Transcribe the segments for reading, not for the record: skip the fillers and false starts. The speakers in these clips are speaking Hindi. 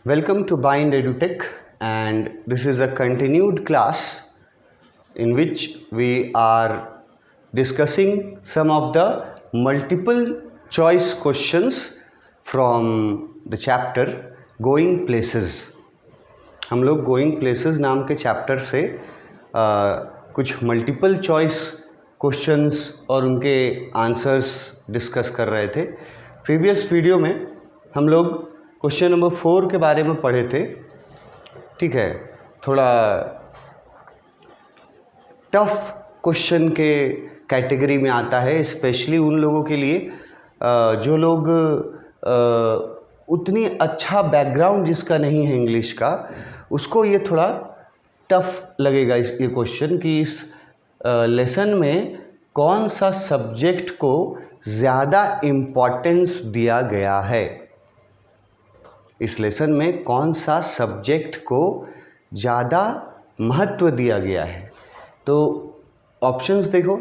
Welcome to Bind EduTech, and this is a continued class in which we are discussing some of the multiple choice questions from the chapter Going Places. हम लोग गोइंग प्लेसेस नाम के चैप्टर से कुछ मल्टीपल चॉइस क्वेश्चंस और उनके आंसर्स डिस्कस कर रहे थे। प्रीवियस वीडियो में हम लोग क्वेश्चन नंबर 4 के बारे में पढ़े थे। ठीक है, थोड़ा टफ क्वेश्चन के कैटेगरी में आता है, स्पेशली उन लोगों के लिए जो लोग उतनी अच्छा बैकग्राउंड जिसका नहीं है इंग्लिश का, उसको ये थोड़ा टफ लगेगा ये क्वेश्चन कि इस लेसन में कौन सा सब्जेक्ट को ज़्यादा इम्पोर्टेंस दिया गया है। इस लेसन में कौन सा सब्जेक्ट को ज़्यादा महत्व दिया गया है। तो ऑप्शंस देखो,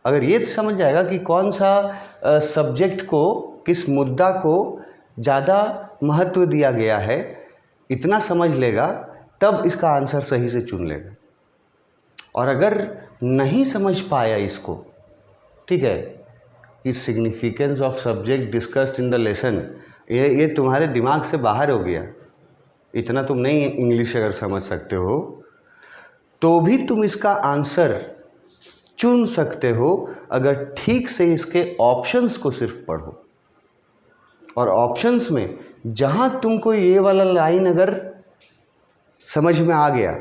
अगर ये समझ जाएगा कि कौन सा सब्जेक्ट को, किस मुद्दा को ज़्यादा महत्व दिया गया है, इतना समझ लेगा तब इसका आंसर सही से चुन लेगा। और अगर नहीं समझ पाया इसको, ठीक है, कि significance of subject discussed in the lesson, ये तुम्हारे दिमाग से बाहर हो गया, इतना तुम नहीं इंग्लिश अगर समझ सकते हो, तो भी तुम इसका आंसर चुन सकते हो अगर ठीक से इसके ऑप्शंस को सिर्फ पढ़ो। और ऑप्शंस में जहाँ तुमको ये वाला लाइन अगर समझ में आ गया,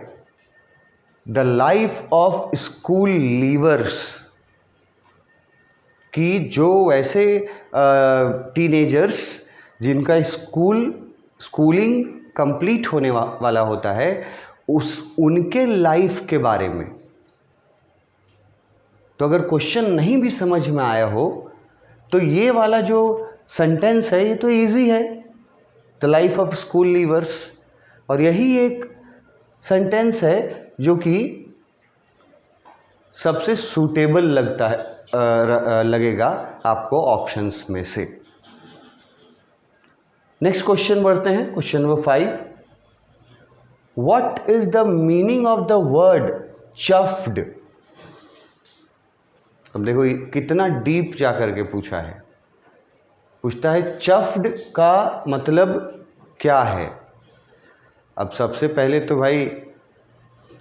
the life of school levers, कि जो वैसे टीनेजर्स जिनका स्कूलिंग कंप्लीट होने वाला होता है, उनके लाइफ के बारे में। तो अगर क्वेश्चन नहीं भी समझ में आया हो तो ये वाला जो सेंटेंस है ये तो इजी है, the life of school levers, और यही एक सेंटेंस है जो कि सबसे सूटेबल लगता है, लगेगा आपको ऑप्शंस में से। नेक्स्ट क्वेश्चन बढ़ते हैं, question number 5। What is the meaning of the word chuffed? अब देखो कितना डीप जा करके पूछा है। पूछता है चफ्ड का मतलब क्या है। अब सबसे पहले तो भाई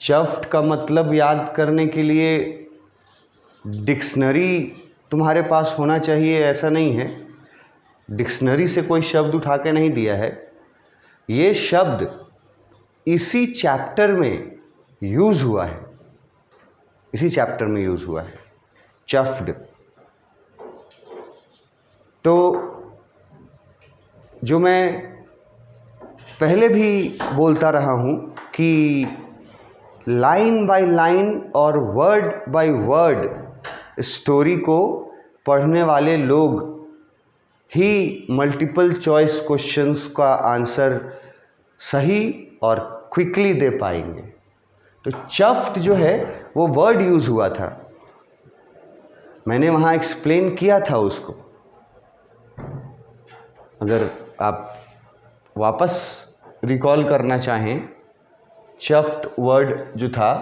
चफ्ड का मतलब याद करने के लिए डिक्शनरी तुम्हारे पास होना चाहिए, ऐसा नहीं है। डिक्शनरी से कोई शब्द उठा के नहीं दिया है, ये शब्द इसी चैप्टर में यूज़ हुआ है, इसी चैप्टर में यूज़ हुआ है चफ्ड। तो जो मैं पहले भी बोलता रहा हूँ कि लाइन बाय लाइन और वर्ड बाय वर्ड स्टोरी को पढ़ने वाले लोग ही मल्टीपल चॉइस क्वेश्चंस का आंसर सही और क्विकली दे पाएंगे। तो चफ्ड जो है वो वर्ड यूज़ हुआ था, मैंने वहाँ एक्सप्लेन किया था उसको। अगर आप वापस रिकॉल करना चाहें, चफ्ड वर्ड जो था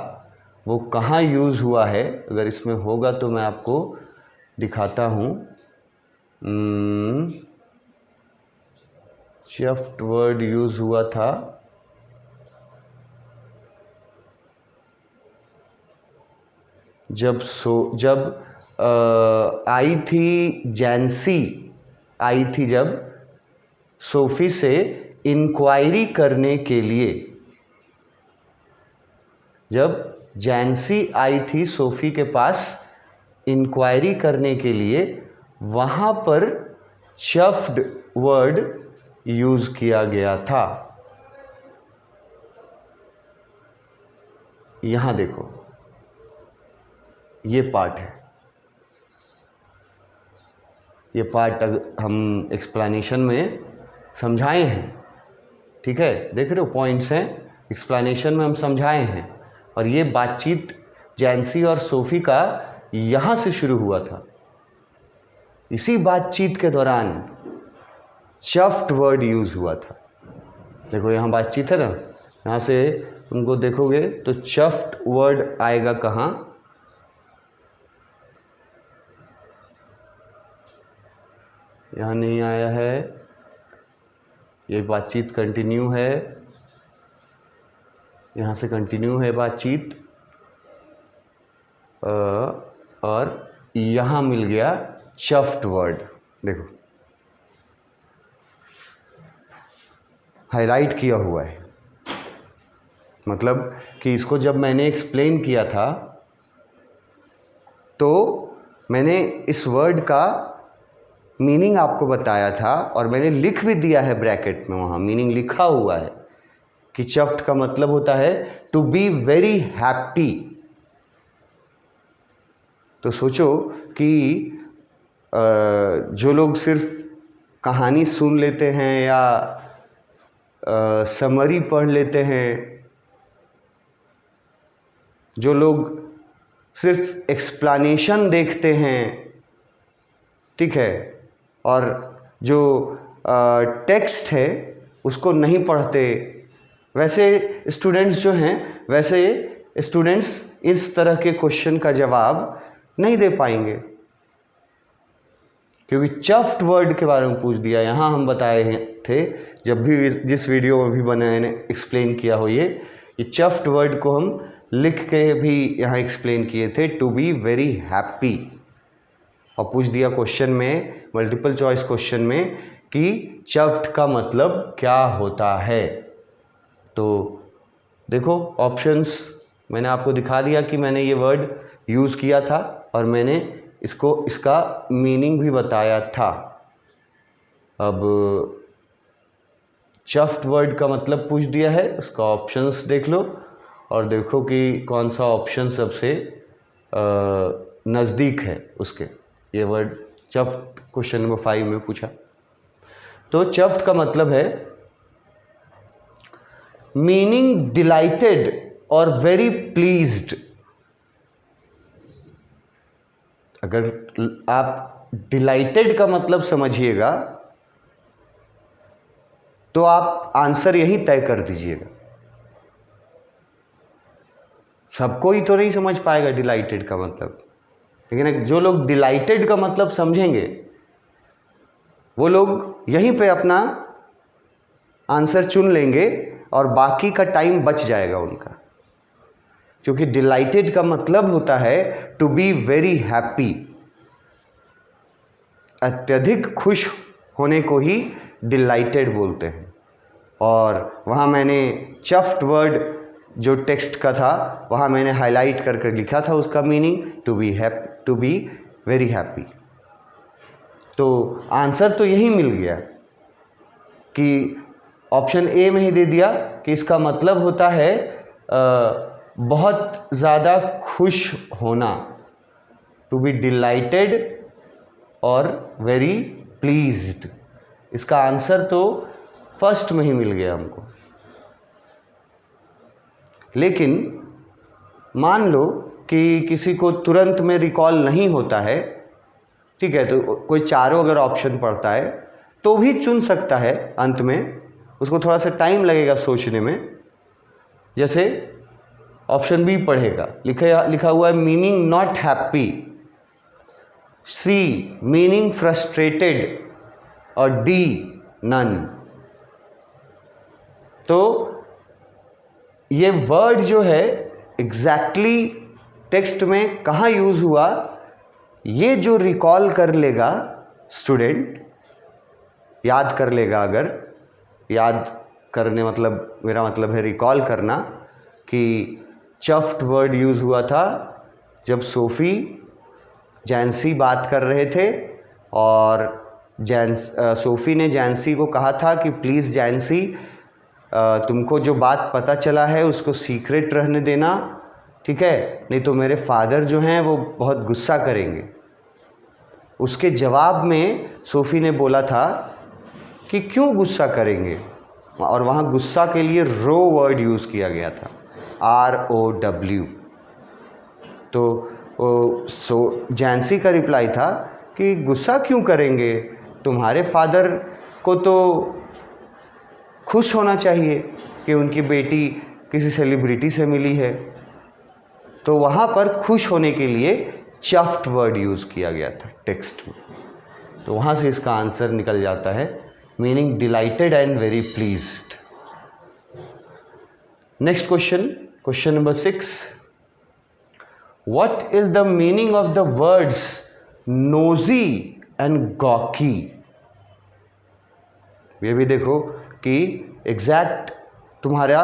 वो कहाँ यूज़ हुआ है, अगर इसमें होगा तो मैं आपको दिखाता हूँ। चफ्ड वर्ड यूज़ हुआ था जब आई थी जैंसी, आई थी जब सोफ़ी से इंक्वायरी करने के लिए। जब जैंसी आई थी सोफ़ी के पास इंक्वायरी करने के लिए, वहाँ पर चफ्ड वर्ड यूज़ किया गया था। यहाँ देखो, ये पार्ट है, ये पार्ट हम एक्सप्लेनेशन में समझाए हैं। ठीक है, देख रहे हो पॉइंट्स हैं, एक्सप्लेनेशन में हम समझाए हैं। और ये बातचीत जैंसी और सोफ़ी का यहाँ से शुरू हुआ था। इसी बातचीत के दौरान चफ्ड वर्ड यूज़ हुआ था। देखो यहाँ बातचीत है ना, यहाँ से उनको देखोगे तो चफ्ट वर्ड आएगा कहाँ, यहाँ नहीं आया है, ये बातचीत कंटिन्यू है, यहाँ से कंटिन्यू है बातचीत, और यहाँ मिल गया चफ्ट वर्ड। देखो हाईलाइट किया हुआ है, मतलब कि इसको जब मैंने एक्सप्लेन किया था तो मैंने इस वर्ड का मीनिंग आपको बताया था, और मैंने लिख भी दिया है ब्रैकेट में, वहाँ मीनिंग लिखा हुआ है कि चफ्ट का मतलब होता है टू बी वेरी हैप्पी। तो सोचो कि जो लोग सिर्फ कहानी सुन लेते हैं या समरी पढ़ लेते हैं, जो लोग सिर्फ एक्सप्लेनेशन देखते हैं, ठीक है, और जो टेक्स्ट है उसको नहीं पढ़ते, वैसे स्टूडेंट्स जो हैं, वैसे स्टूडेंट्स इस तरह के क्वेश्चन का जवाब नहीं दे पाएंगे, क्योंकि चफ्ट वर्ड के बारे में पूछ दिया। यहाँ हम बताए थे, जब भी जिस वीडियो में भी मैंने एक्सप्लेन किया हो, ये चफ्ट वर्ड को हम लिख के भी यहाँ एक्सप्लेन किए थे, टू बी वेरी हैप्पी, और पूछ दिया क्वेश्चन में, मल्टीपल चॉइस क्वेश्चन में, कि चफ्ट का मतलब क्या होता है। तो देखो ऑप्शंस मैंने आपको दिखा दिया कि मैंने ये वर्ड यूज़ किया था, और मैंने इसका मीनिंग भी बताया था। अब चफ्ट वर्ड का मतलब पूछ दिया है, उसका ऑप्शंस देख लो और देखो कि कौन सा ऑप्शन सबसे नज़दीक है उसके। ये वर्ड चफ्ट क्वेश्चन नंबर 5 में पूछा। तो चफ्ट का मतलब है मीनिंग डिलाइटेड और वेरी प्लीज्ड। अगर आप डिलाइटेड का मतलब समझिएगा तो आप आंसर यहीं तय कर दीजिएगा। सबको ही तो नहीं समझ पाएगा डिलाइटेड का मतलब, लेकिन जो लोग डिलाइटेड का मतलब समझेंगे वो लोग यहीं पे अपना आंसर चुन लेंगे और बाकी का टाइम बच जाएगा उनका, क्योंकि डिलाइटेड का मतलब होता है टू बी वेरी हैप्पी। अत्यधिक खुश होने को ही डिलाइटेड बोलते हैं। और वहाँ मैंने चफ्ट वर्ड जो टेक्स्ट का था वहाँ मैंने हाईलाइट करके लिखा था उसका meaning, to be very happy. तो आंसर तो यही मिल गया कि ऑप्शन ए में ही दे दिया कि इसका मतलब होता है बहुत ज़्यादा खुश होना, टू बी डिलाइटेड और वेरी प्लीज्ड। इसका आंसर तो फर्स्ट में ही मिल गया हमको। लेकिन मान लो कि किसी को तुरंत में रिकॉल नहीं होता है, ठीक है, तो कोई चारों अगर ऑप्शन पढ़ता है तो भी चुन सकता है अंत में, उसको थोड़ा सा टाइम लगेगा सोचने में। जैसे ऑप्शन बी पढ़ेगा, लिखा हुआ है meaning not happy, C meaning frustrated, और डी नन। तो ये वर्ड जो है एग्जैक्टली टेक्स्ट में कहाँ यूज़ हुआ, ये जो रिकॉल कर लेगा स्टूडेंट, याद कर लेगा। अगर याद करने मतलब मेरा मतलब है रिकॉल करना, कि चफ्ट वर्ड यूज़ हुआ था जब सोफ़ी जैंसी बात कर रहे थे और सोफ़ी ने जैंसी को कहा था कि प्लीज़ जैंसी तुमको जो बात पता चला है उसको सीक्रेट रहने देना, ठीक है, नहीं तो मेरे फादर जो हैं वो बहुत गुस्सा करेंगे। उसके जवाब में सोफ़ी ने बोला था कि क्यों गुस्सा करेंगे, और वहाँ गुस्सा के लिए रो वर्ड यूज़ किया गया था, ROW। तो जैंसी का रिप्लाई था कि गुस्सा क्यों करेंगे, तुम्हारे फादर को तो खुश होना चाहिए कि उनकी बेटी किसी सेलिब्रिटी से मिली है, तो वहाँ पर खुश होने के लिए चफ्ड वर्ड यूज़ किया गया था टेक्स्ट में। तो वहाँ से इसका आंसर निकल जाता है, meaning delighted and very pleased. Next question, question number 6, what is the meaning of the words nosy and gawky? ये भी देखो कि एग्जैक्ट तुम्हारा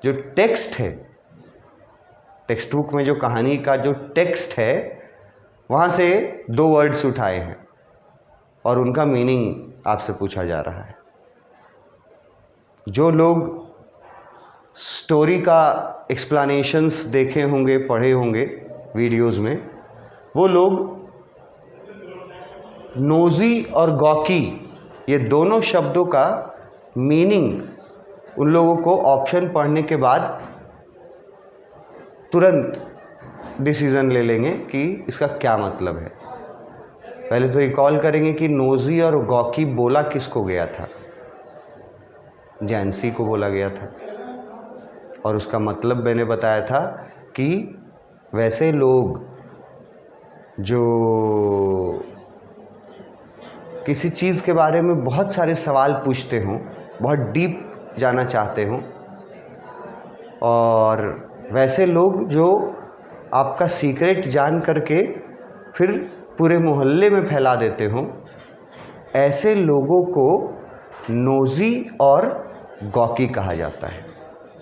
जो टेक्स्ट है, टेक्स्ट बुक में जो कहानी का जो टेक्स्ट है, वहाँ से 2 वर्ड्स उठाए हैं और उनका मीनिंग आपसे पूछा जा रहा है। जो लोग स्टोरी का एक्सप्लेनेशंस देखे होंगे, पढ़े होंगे वीडियोस में, वो लोग नोजी और गॉकी ये दोनों शब्दों का मीनिंग उन लोगों को ऑप्शन पढ़ने के बाद तुरंत डिसीज़न ले लेंगे कि इसका क्या मतलब है। पहले तो रिकॉल करेंगे कि नोजी और गॉकी बोला किसको गया था, जैंसी को बोला गया था, और उसका मतलब मैंने बताया था कि वैसे लोग जो किसी चीज़ के बारे में बहुत सारे सवाल पूछते हों, बहुत डीप जाना चाहते हों, और वैसे लोग जो आपका सीक्रेट जान करके फिर पूरे मोहल्ले में फैला देते हों, ऐसे लोगों को नोजी और गॉकी कहा जाता है।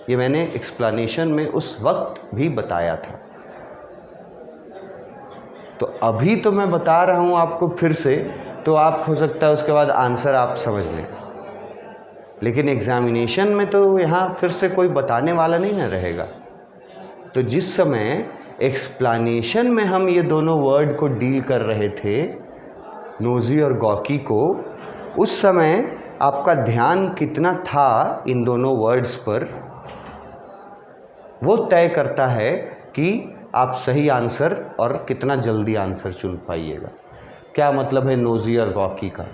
ये मैंने एक्सप्लेनेशन में उस वक्त भी बताया था। तो अभी तो मैं बता रहा हूँ आपको फिर से, तो आप हो सकता है उसके बाद आंसर आप समझ लें, लेकिन एग्जामिनेशन में तो यहाँ फिर से कोई बताने वाला नहीं ना रहेगा। तो जिस समय एक्सप्लेनेशन में हम ये दोनों वर्ड को डील कर रहे थे, नोजी और गॉकी को, उस समय आपका ध्यान कितना था इन दोनों वर्ड्स पर, वो तय करता है कि आप सही आंसर और कितना जल्दी आंसर चुन पाइएगा। क्या मतलब है नोजी और गॉकी का?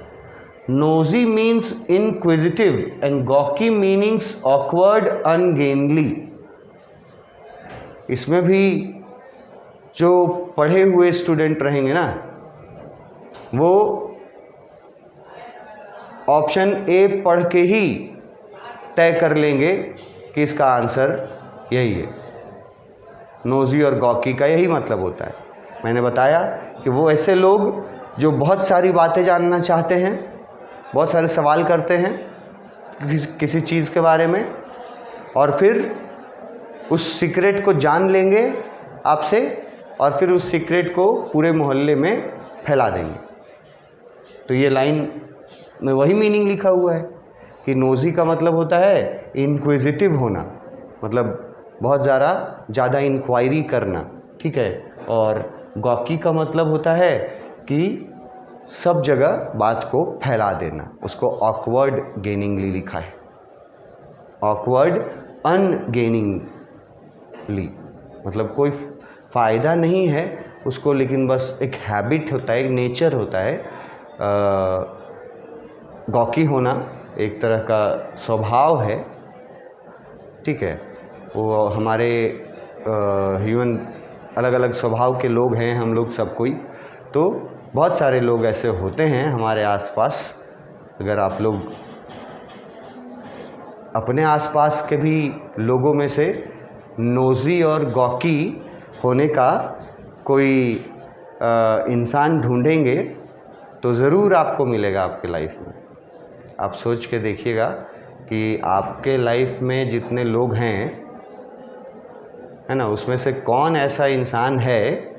Nosy means inquisitive and gawky meanings awkward ungainly. इसमें भी जो पढ़े हुए स्टूडेंट रहेंगे ना, वो ऑप्शन ए पढ़ के ही तय कर लेंगे कि इसका आंसर यही है। नोजी और गॉकी का यही मतलब होता है। मैंने बताया कि वो ऐसे लोग जो बहुत सारी बातें जानना चाहते हैं, बहुत सारे सवाल करते हैं किसी चीज़ के बारे में, और फिर उस सीक्रेट को जान लेंगे आपसे, और फिर उस सीक्रेट को पूरे मोहल्ले में फैला देंगे। तो ये लाइन में वही मीनिंग लिखा हुआ है कि नोजी का मतलब होता है इनक्विजिटिव होना, मतलब बहुत ज़्यादा इंक्वायरी करना, ठीक है। और गॉकी का मतलब होता है कि सब जगह बात को फैला देना। उसको ऑकवर्ड गेनिंगली लिखा है, ऑकवर्ड अनगेनिंगली, मतलब कोई फ़ायदा नहीं है उसको, लेकिन बस एक हैबिट होता है, एक नेचर होता है। गॉकी होना एक तरह का स्वभाव है, ठीक है। वो हमारे ह्यूमन अलग अलग स्वभाव के लोग हैं हम लोग सब कोई, तो बहुत सारे लोग ऐसे होते हैं हमारे आसपास। अगर आप लोग अपने आसपास के भी लोगों में से नोजी और गॉकी होने का कोई इंसान ढूंढेंगे तो ज़रूर आपको मिलेगा आपके लाइफ में। आप सोच के देखिएगा कि आपके लाइफ में जितने लोग हैं, है ना, उसमें से कौन ऐसा इंसान है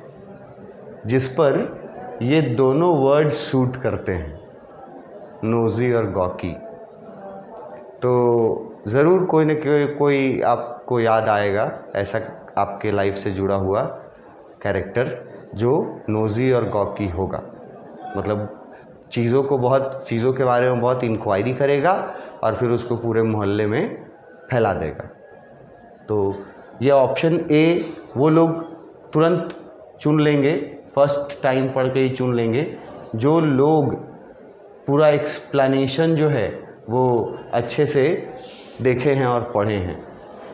जिस पर ये दोनों वर्ड सूट करते हैं, नोजी और गॉकी। तो ज़रूर कोई न कोई आपको याद आएगा ऐसा आपके लाइफ से जुड़ा हुआ कैरेक्टर जो नोजी और गॉकी होगा। मतलब चीज़ों के बारे में बहुत इंक्वायरी करेगा और फिर उसको पूरे मोहल्ले में फैला देगा। तो ये ऑप्शन ए वो लोग तुरंत चुन लेंगे, फर्स्ट टाइम पढ़ के ही चुन लेंगे, जो लोग पूरा एक्सप्लेनेशन जो है वो अच्छे से देखे हैं और पढ़े हैं।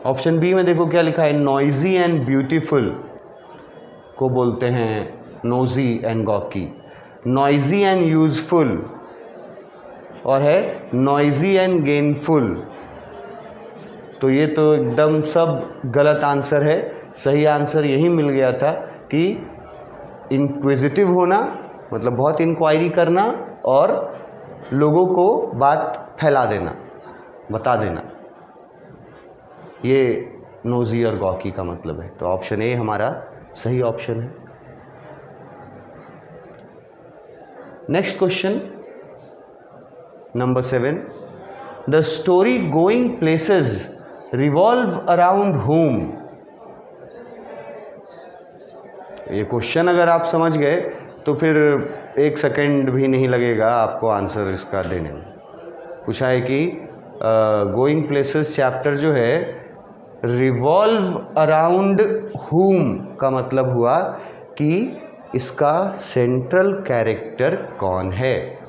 ऑप्शन बी में देखो क्या लिखा है, नॉइजी एंड ब्यूटीफुल को बोलते हैं nosy and gawky, noisy and useful और है नॉइजी एंड गेनफुल। तो ये तो एकदम सब गलत आंसर है। सही आंसर यही मिल गया था कि इंक्विजिटिव होना मतलब बहुत इंक्वायरी करना और लोगों को बात फैला देना, बता देना, ये नोजी और गॉकी का मतलब है। तो ऑप्शन ए हमारा सही ऑप्शन है। Next question number 7, the story going places revolve around home. ये क्वेश्चन अगर आप समझ गए तो फिर 1 सेकेंड भी नहीं लगेगा आपको आंसर इसका देने में। पूछा है कि गोइंग प्लेसेस चैप्टर जो है रिवॉल्व अराउंड होम का मतलब हुआ कि इसका सेंट्रल कैरेक्टर कौन है,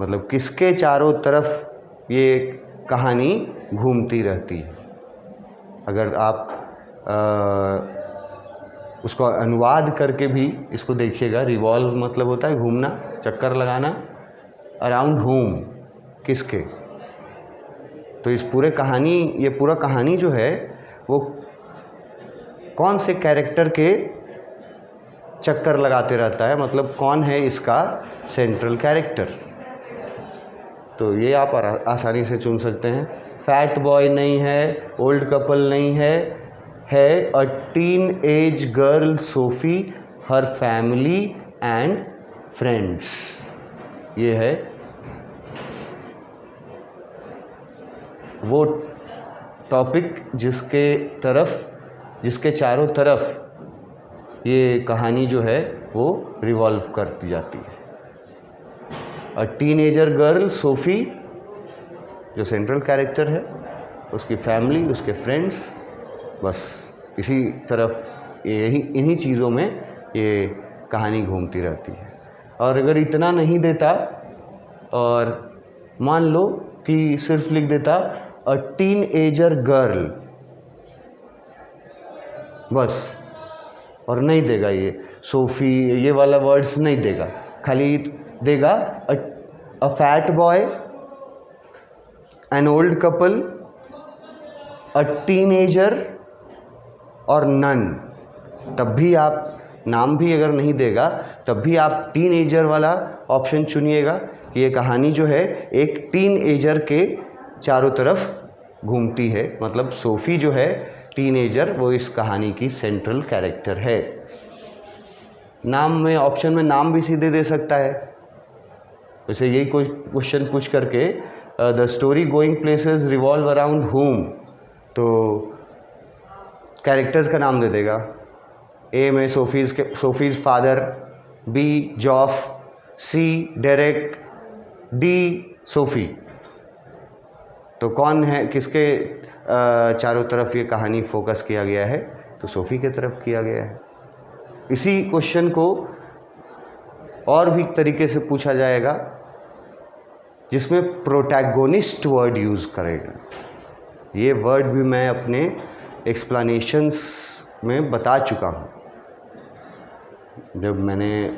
मतलब किसके चारों तरफ ये कहानी घूमती रहती है। अगर आप उसको अनुवाद करके भी इसको देखिएगा, रिवॉल्व मतलब होता है घूमना, चक्कर लगाना, अराउंड होम किसके। तो इस पूरे कहानी, ये पूरा कहानी जो है वो कौन से कैरेक्टर के चक्कर लगाते रहता है, मतलब कौन है इसका सेंट्रल कैरेक्टर। तो ये आप आसानी से चुन सकते हैं। फैट बॉय नहीं है, ओल्ड कपल नहीं है a teenage girl Sophie, her family and friends. ये है वो टॉपिक जिसके चारों तरफ ये कहानी जो है वो रिवॉल्व करती जाती है। अ टीनेजर गर्ल सोफ़ी जो सेंट्रल कैरेक्टर है, उसकी फैमिली, उसके फ्रेंड्स, बस इसी तरफ इन्हीं चीज़ों में ये कहानी घूमती रहती है। और अगर इतना नहीं देता और मान लो कि सिर्फ लिख देता अ टीन एजर गर्ल बस, और नहीं देगा ये सोफ़ी ये वाला वर्ड्स नहीं देगा, खाली देगा a fat boy, an old couple, a teenager और नन। तब भी आप नाम भी अगर नहीं देगा तब भी आप टीनेजर वाला ऑप्शन चुनिएगा कि ये कहानी जो है एक टीनेजर के चारों तरफ घूमती है, मतलब सोफ़ी जो है टीनेजर वो इस कहानी की सेंट्रल कैरेक्टर है। नाम में ऑप्शन में नाम भी सीधे दे सकता है। वैसे यही कोई क्वेश्चन पूछ करके the story going places revolve around home, तो कैरेक्टर्स का नाम दे देगा। ए में सोफ़ीज़ फादर, बी जॉफ, सी डेरेक, डी सोफ़ी। तो कौन है, किसके चारों तरफ ये कहानी फोकस किया गया है, तो सोफ़ी के तरफ किया गया है। इसी क्वेश्चन को और भी तरीके से पूछा जाएगा जिसमें प्रोटैगोनिस्ट वर्ड यूज़ करेगा। ये वर्ड भी मैं अपने एक्सप्लेनेशंस में बता चुका हूँ। जब मैंने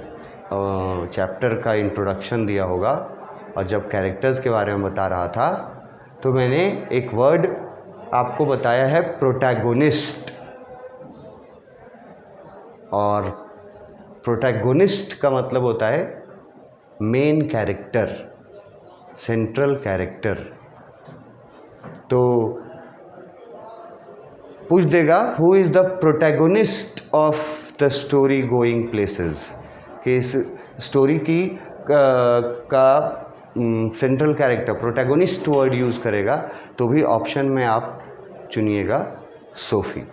चैप्टर का इंट्रोडक्शन दिया होगा और जब कैरेक्टर्स के बारे में बता रहा था तो मैंने एक वर्ड आपको बताया है प्रोटैगोनिस्ट। और प्रोटैगोनिस्ट का मतलब होता है मेन कैरेक्टर, सेंट्रल कैरेक्टर। तो पूछ देगा who is the protagonist of the story going places, कि इस स्टोरी की का central character protagonist word use करेगा, तो भी ऑप्शन में आप चुनिएगा सोफ़ी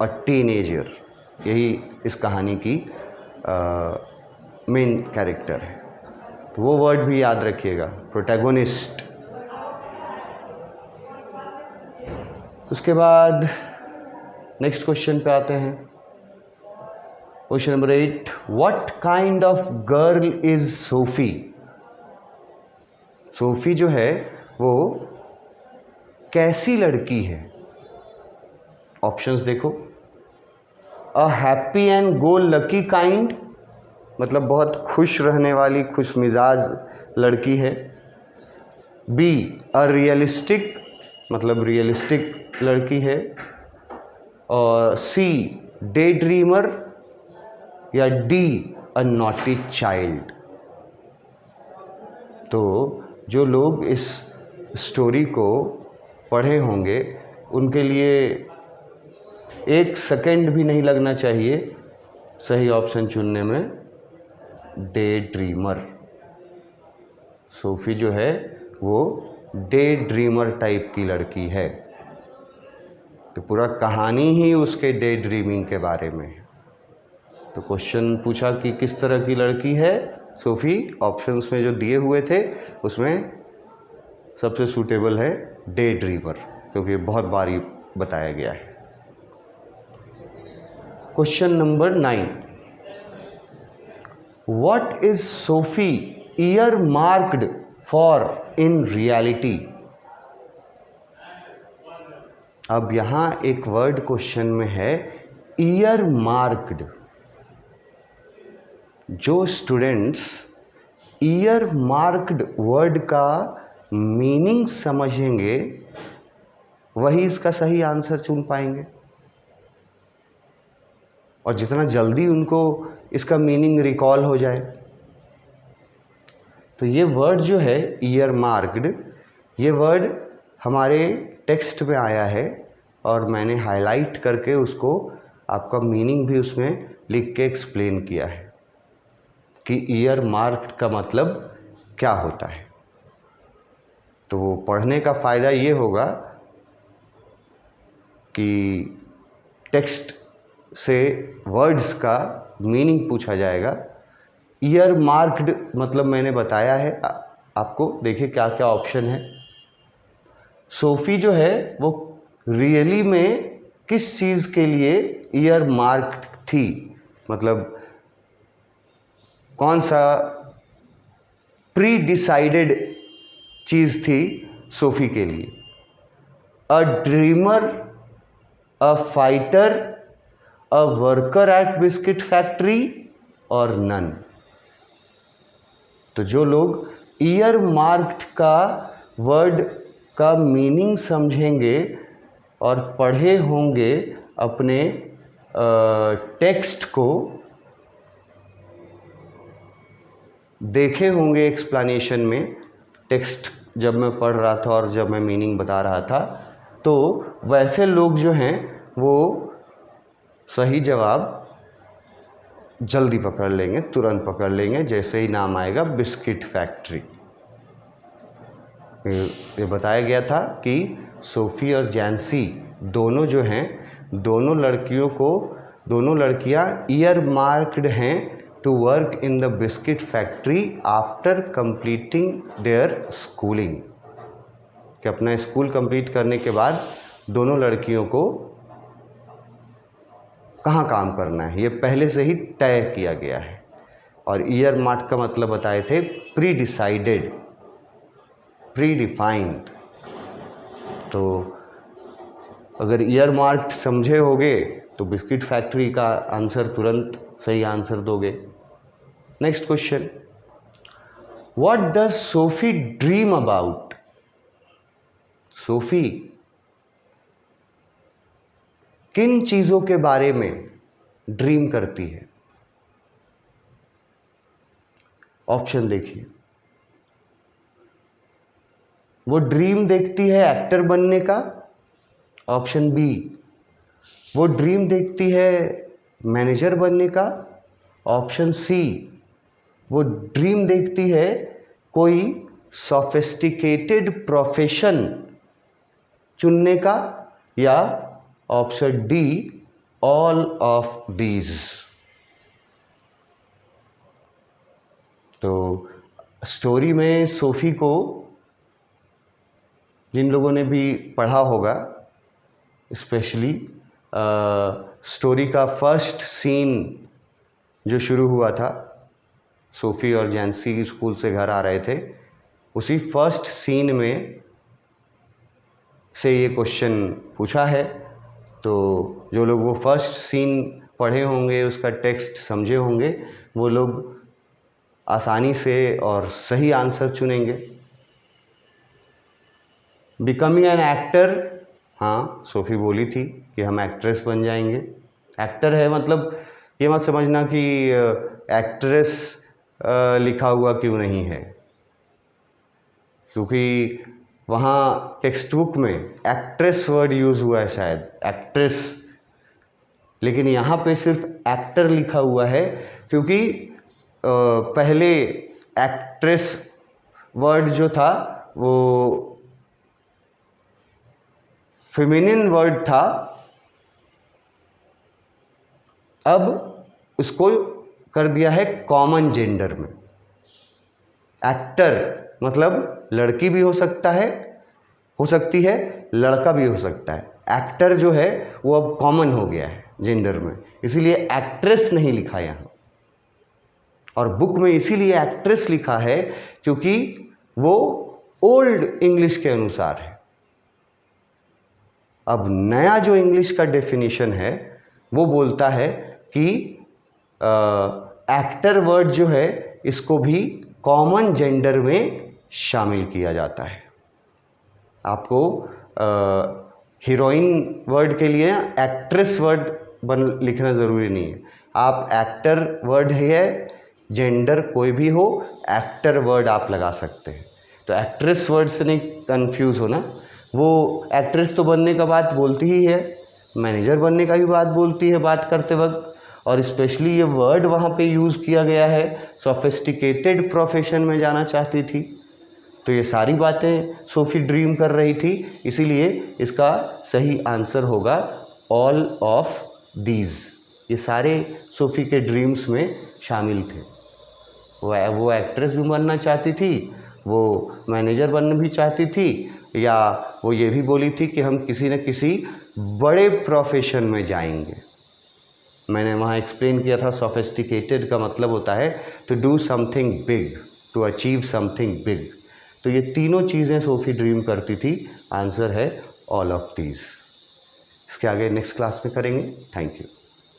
और टीनेजर, यही इस कहानी की मेन कैरेक्टर है। तो वो वर्ड भी याद रखिएगा, प्रोटैगोनिस्ट। उसके बाद नेक्स्ट क्वेश्चन पे आते हैं। Question number 8, what kind of girl is SoFi. SoFi जो है वो कैसी लड़की है? ऑप्शंस देखो। A happy and go lucky kind, मतलब बहुत खुश रहने वाली, खुश मिजाज लड़की है। बी अ रियलिस्टिक, मतलब रियलिस्टिक लड़की है। और सी डे ड्रीमर, या डी अ नॉटी चाइल्ड। तो जो लोग इस स्टोरी को पढ़े होंगे उनके लिए 1 सेकंड भी नहीं लगना चाहिए सही ऑप्शन चुनने में, डे ड्रीमर। सोफ़ी जो है वो डे ड्रीमर टाइप की लड़की है। तो पूरा कहानी ही उसके डे ड्रीमिंग के बारे में है। तो क्वेश्चन पूछा कि किस तरह की लड़की है सोफ़ी, ऑप्शंस में जो दिए हुए थे उसमें सबसे सूटेबल है डे ड्रीमर, क्योंकि बहुत बार ये बताया गया है। Question number 9, what is SoFi year marked for in reality? अब यहाँ एक वर्ड क्वेश्चन में है ईयर मार्क्ड। जो स्टूडेंट्स ईयर मार्क्ड वर्ड का मीनिंग समझेंगे वही इसका सही आंसर चुन पाएंगे, और जितना जल्दी उनको इसका मीनिंग रिकॉल हो जाए। तो ये वर्ड जो है ईयर मार्क्ड, ये वर्ड हमारे टेक्स्ट में आया है और मैंने हाईलाइट करके उसको आपका मीनिंग भी उसमें लिख के एक्सप्लेन किया है कि ईयर मार्क्ड का मतलब क्या होता है। तो पढ़ने का फ़ायदा ये होगा कि टेक्स्ट से वर्ड्स का मीनिंग पूछा जाएगा। ईयर मार्क्ड मतलब मैंने बताया है आपको, देखिए क्या क्या ऑप्शन है। सोफ़ी जो है वो रियली में किस चीज़ के लिए ईयर मार्क्ड थी, मतलब कौन सा प्री डिसाइडेड चीज़ थी सोफ़ी के लिए? A dreamer, a fighter, a worker eight biscuit factory और नन। तो जो लोग ईयर मार्क्ड का वर्ड का मीनिंग समझेंगे और पढ़े होंगे अपने टेक्स्ट को, देखे होंगे एक्सप्लेनेशन में, टेक्स्ट जब मैं पढ़ रहा था और जब मैं मीनिंग बता रहा था, तो वैसे लोग जो हैं वो सही जवाब जल्दी पकड़ लेंगे, तुरंत पकड़ लेंगे जैसे ही नाम आएगा बिस्किट फैक्ट्री। ये बताया गया था कि सोफ़ी और जैंसी दोनों जो हैं, दोनों लड़कियां ईयर मार्क्ड हैं to work in the biscuit factory after completing their schooling, कि अपना स्कूल कंप्लीट करने के बाद दोनों लड़कियों को कहाँ काम करना है ये पहले से ही तय किया गया है। और ईयर मार्क का मतलब बताए थे प्री डिसाइडेड, प्री डिफाइंड। तो अगर ईयर मार्क्ड समझे होगे तो बिस्किट फैक्ट्री का आंसर तुरंत सही आंसर दोगे। Next question, what does SoFi dream about? SoFi किन चीज़ों के बारे में ड्रीम करती है? ऑप्शन देखिए। वो ड्रीम देखती है एक्टर बनने का, ऑप्शन बी। वो ड्रीम देखती है मैनेजर बनने का, ऑप्शन सी। वो ड्रीम देखती है कोई सोफिस्टिकेटेड प्रोफेशन चुनने का, या option D all of these. तो स्टोरी में सोफ़ी को जिन लोगों ने भी पढ़ा होगा, स्पेशली स्टोरी का फर्स्ट सीन जो शुरू हुआ था, सोफ़ी और जैंसी स्कूल से घर आ रहे थे, उसी फर्स्ट सीन में से ये क्वेश्चन पूछा है। तो जो लोग वो फर्स्ट सीन पढ़े होंगे, उसका टेक्स्ट समझे होंगे, वो लोग आसानी से और सही आंसर चुनेंगे। बिकमिंग एन एक्टर, हाँ सोफ़ी बोली थी कि हम एक्ट्रेस बन जाएंगे। एक्टर है मतलब ये मत समझना कि एक्ट्रेस लिखा हुआ क्यों नहीं है, क्योंकि वहाँ टेक्स्ट बुक में एक्ट्रेस वर्ड यूज़ हुआ है शायद, एक्ट्रेस, लेकिन यहाँ पे सिर्फ एक्टर लिखा हुआ है क्योंकि पहले एक्ट्रेस वर्ड जो था वो फेमिनिन वर्ड था, अब उसको कर दिया है कॉमन जेंडर में। एक्टर मतलब लड़की भी हो सकता है, हो सकती है, लड़का भी हो सकता है। एक्टर जो है वो अब कॉमन हो गया है जेंडर में, इसीलिए एक्ट्रेस नहीं लिखा यहाँ। और बुक में इसीलिए एक्ट्रेस लिखा है क्योंकि वो ओल्ड इंग्लिश के अनुसार है। अब नया जो इंग्लिश का डेफिनेशन है वो बोलता है कि एक्टर वर्ड जो है इसको भी कॉमन जेंडर में शामिल किया जाता है। आपको हीरोइन वर्ड के लिए एक्ट्रेस वर्ड लिखना ज़रूरी नहीं है। आप एक्टर वर्ड है, जेंडर कोई भी हो, एक्टर वर्ड आप लगा सकते हैं। तो एक्ट्रेस वर्ड से नहीं कंफ्यूज होना। वो एक्ट्रेस तो बनने का बात बोलती ही है, मैनेजर बनने का भी बात बोलती है बात करते वक्त, और स्पेशली ये वर्ड वहाँ पे यूज़ किया गया है, सोफिस्टिकेटेड प्रोफेशन में जाना चाहती थी। तो ये सारी बातें सोफ़ी ड्रीम कर रही थी, इसीलिए इसका सही आंसर होगा ऑल ऑफ दीज। ये सारे सोफ़ी के ड्रीम्स में शामिल थे। वो एक्ट्रेस भी बनना चाहती थी, वो मैनेजर बनना भी चाहती थी, या वो ये भी बोली थी कि हम किसी न किसी बड़े प्रोफेशन में जाएंगे। मैंने वहाँ एक्सप्लेन किया था सोफिस्टिकेटेड का मतलब होता है to do something big, to achieve something big. तो ये तीनों चीज़ें सोफ़ी ड्रीम करती थी। आंसर है ऑल ऑफ दीज। इसके आगे नेक्स्ट क्लास में करेंगे। Thank you.